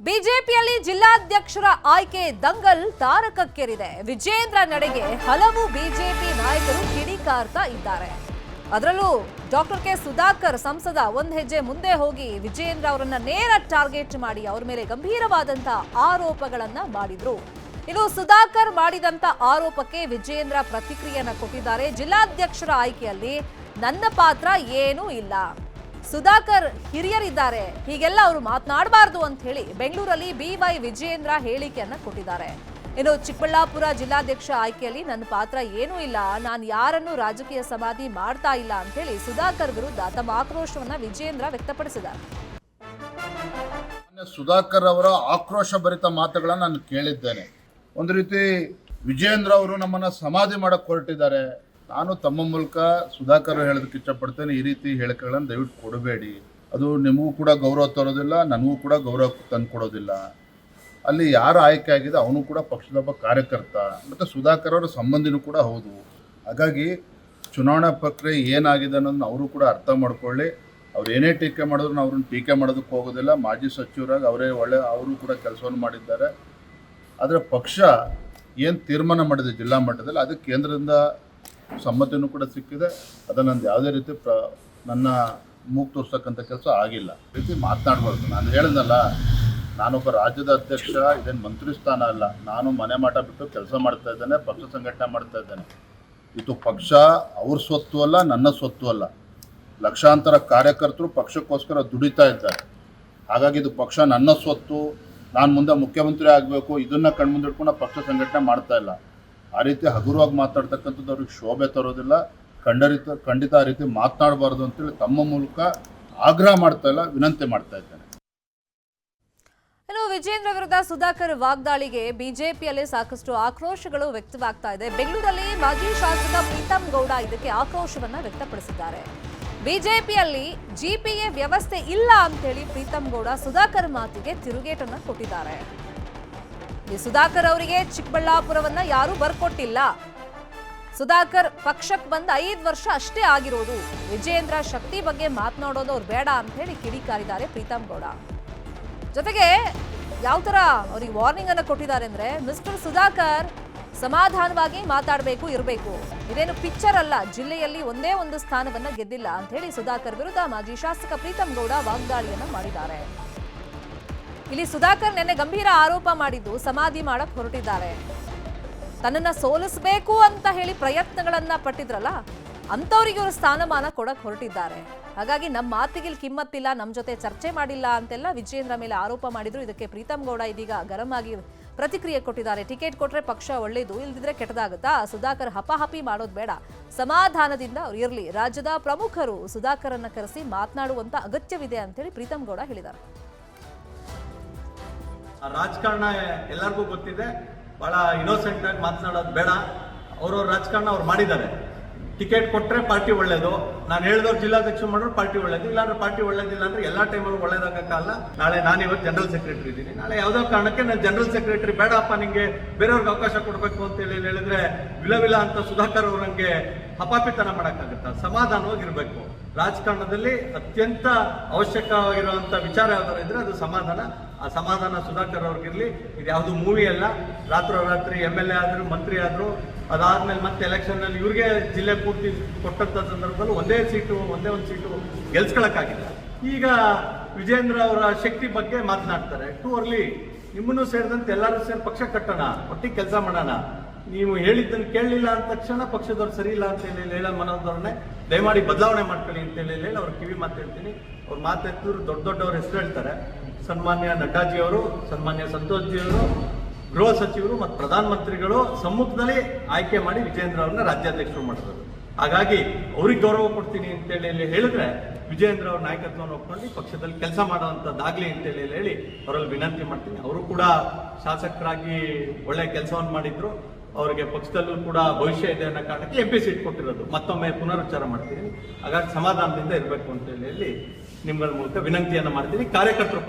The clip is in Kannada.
ಬಿಜೆಪಿಯಲ್ಲಿ ಜಿಲ್ಲಾಧ್ಯಕ್ಷರ ಆಯ್ಕೆ ದಂಗಲ್ ತಾರಕಕ್ಕೇರಿದೆ. ವಿಜೇಂದ್ರ ನಡೆಗೆ ಹಲವು ಬಿಜೆಪಿ ನಾಯಕರು ಕಿಡಿಕಾರ್ತಾ ಇದ್ದಾರೆ. ಅದರಲ್ಲೂ ಡಾಕ್ಟರ್ ಕೆ ಸುಧಾಕರ್ ಸಂಸದ ಒಂದು ಹೆಜ್ಜೆ ಮುಂದೆ ಹೋಗಿ ವಿಜೇಂದ್ರ ಅವರನ್ನ ನೇರ ಟಾರ್ಗೆಟ್ ಮಾಡಿ ಅವರ ಮೇಲೆ ಗಂಭೀರವಾದಂತಹ ಆರೋಪಗಳನ್ನ ಮಾಡಿದ್ರು. ಇನ್ನು ಸುಧಾಕರ್ ಮಾಡಿದಂತ ಆರೋಪಕ್ಕೆ ವಿಜೇಂದ್ರ ಪ್ರತಿಕ್ರಿಯೆಯನ್ನ ಕೊಟ್ಟಿದ್ದಾರೆ. ಜಿಲ್ಲಾಧ್ಯಕ್ಷರ ಆಯ್ಕೆಯಲ್ಲಿ ನನ್ನ ಪಾತ್ರ ಏನೂ ಇಲ್ಲ, ಸುಧಾಕರ್ ಹಿರಿಯರಿದ್ದಾರೆ, ಹೀಗೆಲ್ಲ ಅವರು ಮಾತನಾಡಬಾರದು ಅಂತ ಹೇಳಿ ಬೆಂಗಳೂರಲ್ಲಿ BY ವಿಜೇಂದ್ರ ಹೇಳಿಕೆಯನ್ನ ಕೊಟ್ಟಿದ್ದಾರೆ. ಇನ್ನು ಚಿಕ್ಕಬಳ್ಳಾಪುರ ಜಿಲ್ಲಾಧ್ಯಕ್ಷ ಆಯ್ಕೆಯಲ್ಲಿ ನನ್ನ ಪಾತ್ರ ಏನೂ ಇಲ್ಲ, ನಾನು ಯಾರನ್ನು ರಾಜಕೀಯ ಸಮಾಧಿ ಮಾಡ್ತಾ ಇಲ್ಲ ಅಂತ ಹೇಳಿ ಸುಧಾಕರ್ ವಿರುದ್ಧ ತಮ್ಮ ಆಕ್ರೋಶವನ್ನ ವಿಜೇಂದ್ರ ವ್ಯಕ್ತಪಡಿಸಿದ್ದಾರೆ. ಸುಧಾಕರ್ ಅವರ ಆಕ್ರೋಶ ಭರಿತ ಮಾತುಗಳನ್ನು ನಾನು ಕೇಳಿದ್ದೇನೆ. ಒಂದು ರೀತಿ ವಿಜೇಂದ್ರ ಅವರು ನಮ್ಮನ್ನ ಸಮಾಧಿ ಮಾಡಕ್ಕೆ ಹೊರಟಿದ್ದಾರೆ. ನಾನು ತಮ್ಮ ಮೂಲಕ ಸುಧಾಕರ್ ಹೇಳೋದಕ್ಕೆ ಇಷ್ಟಪಡ್ತೇನೆ, ಈ ರೀತಿ ಹೇಳಿಕೆಗಳನ್ನು ದಯವಿಟ್ಟು ಕೊಡಬೇಡಿ. ಅದು ನಿಮಗೂ ಕೂಡ ಗೌರವ ತರೋದಿಲ್ಲ, ನನಗೂ ಕೂಡ ಗೌರವ ತಂದು ಕೊಡೋದಿಲ್ಲ. ಅಲ್ಲಿ ಯಾರು ಆಯ್ಕೆ ಆಗಿದೆ ಅವನು ಕೂಡ ಪಕ್ಷದೊಬ್ಬ ಕಾರ್ಯಕರ್ತ ಮತ್ತು ಸುಧಾಕರ್ ಅವರ ಸಂಬಂಧಿನೂ ಕೂಡ ಹೌದು. ಹಾಗಾಗಿ ಚುನಾವಣಾ ಪ್ರಕ್ರಿಯೆ ಏನಾಗಿದೆ ಅನ್ನೋದನ್ನ ಅವರು ಕೂಡ ಅರ್ಥ ಮಾಡ್ಕೊಳ್ಳಿ. ಅವ್ರು ಏನೇ ಟೀಕೆ ಮಾಡಿದ್ರು ನಾವು ಅವ್ರನ್ನ ಟೀಕೆ ಮಾಡೋದಕ್ಕೆ ಹೋಗೋದಿಲ್ಲ. ಮಾಜಿ ಸಚಿವರಾಗಿ ಅವರು ಕೂಡ ಕೆಲಸವನ್ನು ಮಾಡಿದ್ದಾರೆ. ಆದರೆ ಪಕ್ಷ ಏನು ತೀರ್ಮಾನ ಮಾಡಿದೆ ಜಿಲ್ಲಾ ಮಟ್ಟದಲ್ಲಿ ಅದಕ್ಕೆ ಕೇಂದ್ರದಿಂದ ಸಮ್ಮತಿನೂ ಕೂಡ ಸಿಕ್ಕಿದೆ. ಅದನ್ನು ನಂದು ಯಾವುದೇ ರೀತಿ ನನ್ನ ಮೂಗು ತೋರಿಸ್ತಕ್ಕಂಥ ಕೆಲಸ ಆಗಿಲ್ಲ. ರೀತಿ ಮಾತನಾಡ್ಬಾರ್ದು. ನಾನು ಹೇಳಿದ್ನಲ್ಲ, ನಾನೊಬ್ಬ ರಾಜ್ಯದ ಅಧ್ಯಕ್ಷ, ಇದೇನು ಮಂತ್ರಿ ಸ್ಥಾನ ಅಲ್ಲ. ನಾನು ಮನೆ ಮಾಟ ಬಿಟ್ಟು ಕೆಲಸ ಮಾಡ್ತಾ ಇದ್ದೇನೆ, ಪಕ್ಷ ಸಂಘಟನೆ ಮಾಡ್ತಾ ಇದ್ದೇನೆ. ಇದು ಪಕ್ಷ ಅವ್ರ ಸ್ವತ್ತು ಅಲ್ಲ, ನನ್ನ ಸ್ವತ್ತು ಅಲ್ಲ. ಲಕ್ಷಾಂತರ ಕಾರ್ಯಕರ್ತರು ಪಕ್ಷಕ್ಕೋಸ್ಕರ ದುಡಿತಾ ಇದ್ದಾರೆ. ಹಾಗಾಗಿ ಇದು ಪಕ್ಷ ನನ್ನ ಸ್ವತ್ತು, ನಾನು ಮುಂದೆ ಮುಖ್ಯಮಂತ್ರಿ ಆಗಬೇಕು, ಇದನ್ನು ಕಣ್ಮುಂದಿಟ್ಕೊಂಡು ಪಕ್ಷ ಸಂಘಟನೆ ಮಾಡ್ತಾ ಇಲ್ಲ. ಆ ರೀತಿ ಹಗುರವಾಗಿ ಮಾತಾಡ್ತಕ್ಕಂಥದ್ದು ಅವ್ರಿಗೆ ಶೋಭೆ ತರೋದಿಲ್ಲ. ಖಂಡಿತ ಆ ರೀತಿ ಮಾತನಾಡಬಾರ್ದು ಅಂತೇಳಿ ತಮ್ಮ ಮೂಲಕ ಆಗ್ರಹ ಮಾಡ್ತಾ ಇಲ್ಲ, ವಿನಂತಿ ಮಾಡ್ತಾ ಇದ್ದೇನೆ. ಇನ್ನು ವಿಜೇಂದ್ರ ವಿರುದ್ಧ ಸುಧಾಕರ್ ವಾಗ್ದಾಳಿಗೆ ಬಿಜೆಪಿಯಲ್ಲಿ ಸಾಕಷ್ಟು ಆಕ್ರೋಶಗಳು ವ್ಯಕ್ತವಾಗ್ತಾ ಇದೆ. ಬೆಂಗಳೂರಲ್ಲಿ ಮಾಜಿ ಶಾಸಕ ಪ್ರೀತಮ್ ಗೌಡ ಇದಕ್ಕೆ ಆಕ್ರೋಶವನ್ನ ವ್ಯಕ್ತಪಡಿಸಿದ್ದಾರೆ. ಬಿಜೆಪಿಯಲ್ಲಿ GPA ವ್ಯವಸ್ಥೆ ಇಲ್ಲ ಅಂತೇಳಿ ಪ್ರೀತಮ್ ಗೌಡ ಸುಧಾಕರ್ ಮಾತಿಗೆ ತಿರುಗೇಟನ್ನ ಕೊಟ್ಟಿದ್ದಾರೆ. ಈ ಸುಧಾಕರ್ ಅವರಿಗೆ ಚಿಕ್ಕಬಳ್ಳಾಪುರವನ್ನ ಯಾರೂ ಬರ್ಕೊಟ್ಟಿಲ್ಲ. ಸುಧಾಕರ್ ಪಕ್ಷಕ್ಕೆ ಬಂದ 5 ವರ್ಷ ಅಷ್ಟೇ ಆಗಿರೋದು. ವಿಜೇಂದ್ರ ಶಕ್ತಿ ಬಗ್ಗೆ ಮಾತನಾಡೋದು ಅವ್ರು ಬೇಡ ಅಂತ ಹೇಳಿ ಕಿಡಿಕಾರಿದ್ದಾರೆ ಪ್ರೀತಮ್ ಗೌಡ. ಜೊತೆಗೆ ಯಾವ ತರ ಅವ್ರಿಗೆ ವಾರ್ನಿಂಗ್ ಅನ್ನ ಕೊಟ್ಟಿದ್ದಾರೆ ಅಂದ್ರೆ, ಮಿಸ್ಟರ್ ಸುಧಾಕರ್ ಸಮಾಧಾನವಾಗಿ ಮಾತಾಡಬೇಕು, ಇರಬೇಕು. ಇದೇನು ಪಿಕ್ಚರ್ ಅಲ್ಲ, ಜಿಲ್ಲೆಯಲ್ಲಿ ಒಂದೇ ಒಂದು ಸ್ಥಾನವನ್ನ ಗೆದ್ದಿಲ್ಲ ಅಂತ ಹೇಳಿ ಸುಧಾಕರ್ ವಿರುದ್ಧ ಮಾಜಿ ಶಾಸಕ ಪ್ರೀತಮ್ ಗೌಡ ವಾಗ್ದಾಳಿಯನ್ನ ಮಾಡಿದ್ದಾರೆ. ಇಲ್ಲಿ ಸುಧಾಕರ್ ನೆನ್ನೆ ಗಂಭೀರ ಆರೋಪ ಮಾಡಿದ್ದು ಸಮಾಧಿ ಮಾಡಕ್ ಹೊರಟಿದ್ದಾರೆ. ತನ್ನನ್ನ ಸೋಲಿಸಬೇಕು ಅಂತ ಹೇಳಿ ಪ್ರಯತ್ನಗಳನ್ನ ಪಟ್ಟಿದ್ರಲ್ಲ, ಅಂತವರಿಗೆ ಇವರು ಸ್ಥಾನಮಾನ ಕೊಡಕ್ ಹೊರಟಿದ್ದಾರೆ. ಹಾಗಾಗಿ ನಮ್ಮ ಮಾತಿಗೆ ಕಿಮ್ಮತ್ತಿಲ್ಲ, ನಮ್ಮ ಜೊತೆ ಚರ್ಚೆ ಮಾಡಿಲ್ಲ ಅಂತೆಲ್ಲ ವಿಜೇಂದ್ರ ಮೇಲೆ ಆರೋಪ ಮಾಡಿದ್ರು. ಇದಕ್ಕೆ ಪ್ರೀತಮ್ ಗೌಡ ಇದೀಗ ಗರಂ ಆಗಿ ಪ್ರತಿಕ್ರಿಯೆ ಕೊಟ್ಟಿದ್ದಾರೆ. ಟಿಕೆಟ್ ಕೊಟ್ರೆ ಪಕ್ಷ ಒಳ್ಳೇದು, ಇಲ್ದಿದ್ರೆ ಕೆಟ್ಟದಾಗುತ್ತಾ? ಸುಧಾಕರ್ ಹಪಾಹಪಿ ಮಾಡೋದು ಬೇಡ, ಸಮಾಧಾನದಿಂದ ಅವ್ರು ಇರಲಿ. ರಾಜ್ಯದ ಪ್ರಮುಖರು ಸುಧಾಕರನ್ನ ಕರೆಸಿ ಮಾತನಾಡುವಂತ ಅಗತ್ಯವಿದೆ ಅಂತ ಹೇಳಿ ಪ್ರೀತಮ್ ಗೌಡ ಹೇಳಿದ್ದಾರೆ. ರಾಜಕಾರಣ ಎಲ್ಲರಿಗೂ ಗೊತ್ತಿದೆ, ಬಹಳ ಇನ್ನೋಸೆಂಟ್ ಆಗಿ ಮಾತನಾಡೋದು ಬೇಡ. ಅವ್ರವ್ರ ರಾಜಕಾರಣ ಅವ್ರು ಮಾಡಿದ್ದಾರೆ. ಟಿಕೆಟ್ ಕೊಟ್ಟರೆ ಪಾರ್ಟಿ ಒಳ್ಳೇದು, ನಾನು ಹೇಳಿದವ್ರು ಜಿಲ್ಲಾಧ್ಯಕ್ಷ ಮಾಡಿದ್ರು ಪಾರ್ಟಿ ಒಳ್ಳೇದು, ಇಲ್ಲಾಂದ್ರೆ ಪಾರ್ಟಿ ಒಳ್ಳೇದಿಲ್ಲ ಅಂದ್ರೆ ಎಲ್ಲಾ ಟೈಮಲ್ಲೂ ಒಳ್ಳೇದಾಗಕ್ಕಲ್ಲ. ನಾಳೆ ನಾನಿವತ್ತು ಜನರಲ್ ಸೆಕ್ರೆಟರಿ ಇದ್ದೀನಿ, ನಾಳೆ ಯಾವುದೋ ಕಾರಣಕ್ಕೆ ನಾನು ಜನರಲ್ ಸೆಕ್ರೆಟರಿ ಬೇಡಪ್ಪ, ನಿಂಗೆ ಬೇರೆಯವ್ರಿಗೆ ಅವಕಾಶ ಕೊಡಬೇಕು ಅಂತ ಹೇಳಿದ್ರೆ ವಿಲವಿಲ ಅಂತ ಸುಧಾಕರ್ ಅವ್ರು ನಂಗೆ ಹಪಾಪಿತನ ಮಾಡೋಕ್ಕಾಗತ್ತ? ಸಮಾಧಾನವಾಗಿರ್ಬೇಕು. ರಾಜಕಾರಣದಲ್ಲಿ ಅತ್ಯಂತ ಅವಶ್ಯಕವಾಗಿರುವಂತ ವಿಚಾರ ಯಾವ್ದಾರು ಇದ್ರೆ ಅದು ಸಮಾಧಾನ. ಆ ಸಮಾಧಾನ ಸುಧಾಕರ್ ಅವ್ರಿಗಿರ್ಲಿ. ಇದು ಯಾವುದು ಮೂವಿ ಅಲ್ಲ. ರಾತ್ರೋರಾತ್ರಿ MLA ಆದ್ರು, ಮಂತ್ರಿ ಆದ್ರು, ಅದಾದ್ಮೇಲೆ ಮತ್ತೆ ಎಲೆಕ್ಷನ್ ನಲ್ಲಿ ಇವ್ರಿಗೆ ಜಿಲ್ಲೆ ಪೂರ್ತಿ ಕೊಟ್ಟಂತ ಸಂದರ್ಭದಲ್ಲಿ ಒಂದೇ ಒಂದು ಸೀಟು ಗೆಲ್ಸ್ಕೊಳಕ್ಕಾಗಿಲ್ಲ. ಈಗ ವಿಜೇಂದ್ರ ಅವರ ಶಕ್ತಿ ಬಗ್ಗೆ ಮಾತನಾಡ್ತಾರೆ. Too early. ನಿಮ್ಮನ್ನು ಸೇರಿದಂತೆ ಎಲ್ಲರೂ ಸೇರಿ ಪಕ್ಷ ಕಟ್ಟೋಣ, ಒಟ್ಟಿಗೆ ಕೆಲಸ ಮಾಡೋಣ. ನೀವು ಹೇಳಿದ್ದನ್ನು ಕೇಳಲಿಲ್ಲ ಅಂದ ತಕ್ಷಣ ಪಕ್ಷದವ್ರು ಸರಿ ಇಲ್ಲ ಅಂತ ಹೇಳಿ ಮನೋಧೋರಣೆ ದಯಮಾಡಿ ಬದಲಾವಣೆ ಮಾಡ್ಕೊಳ್ಳಿ ಅಂತ ಹೇಳಿ ಅವ್ರ ಕಿವಿ ಮಾತು ಹೇಳ್ತೀನಿ. ಅವ್ರು ಮಾತೆತ್ತಿದ್ರು ದೊಡ್ಡವ್ರ ಹೆಸರು ಹೇಳ್ತಾರೆ. ಸನ್ಮಾನ್ಯ ನಡ್ಡಾಜಿಯವರು, ಸನ್ಮಾನ್ಯ ಸಂತೋಷ್ಜಿಯವರು, ಗೃಹ ಸಚಿವರು ಮತ್ತು ಪ್ರಧಾನಮಂತ್ರಿಗಳು ಸಮ್ಮುಖದಲ್ಲಿ ಆಯ್ಕೆ ಮಾಡಿ ವಿಜೇಂದ್ರ ಅವ್ರನ್ನ ರಾಜ್ಯಾಧ್ಯಕ್ಷರು ಮಾಡಿದ್ರು. ಹಾಗಾಗಿ ಅವ್ರಿಗೆ ಗೌರವ ಕೊಡ್ತೀನಿ ಅಂತೇಳಿ ಹೇಳಿದ್ರೆ ವಿಜೇಂದ್ರ ಅವ್ರ ನಾಯಕತ್ವವನ್ನು ಒಪ್ಕೊಂಡು ಪಕ್ಷದಲ್ಲಿ ಕೆಲಸ ಮಾಡುವಂಥದ್ದಾಗ್ಲಿ ಅಂತೇಳಿ ಹೇಳಿ ಅವರಲ್ಲಿ ವಿನಂತಿ ಮಾಡ್ತೀನಿ. ಅವರು ಕೂಡ ಶಾಸಕರಾಗಿ ಒಳ್ಳೆ ಕೆಲಸವನ್ನು ಮಾಡಿದ್ರು. ಅವರಿಗೆ ಪಕ್ಷದಲ್ಲೂ ಕೂಡ ಭವಿಷ್ಯ ಇದೆ ಅನ್ನೋ ಕಾರಣಕ್ಕೆ MP ಸೀಟ್ ಕೊಟ್ಟಿರೋದು. ಮತ್ತೊಮ್ಮೆ ಪುನರುಚ್ಚಾರ ಮಾಡ್ತೀನಿ. ಹಾಗಾಗಿ ಸಮಾಧಾನದಿಂದ ಇರಬೇಕು ಅಂತ ಹೇಳಿ ನಿಮ್ಮಗಳ ಮೂಲಕ ವಿನಂತಿಯನ್ನು ಮಾಡ್ತೀನಿ ಕಾರ್ಯಕರ್ತರು.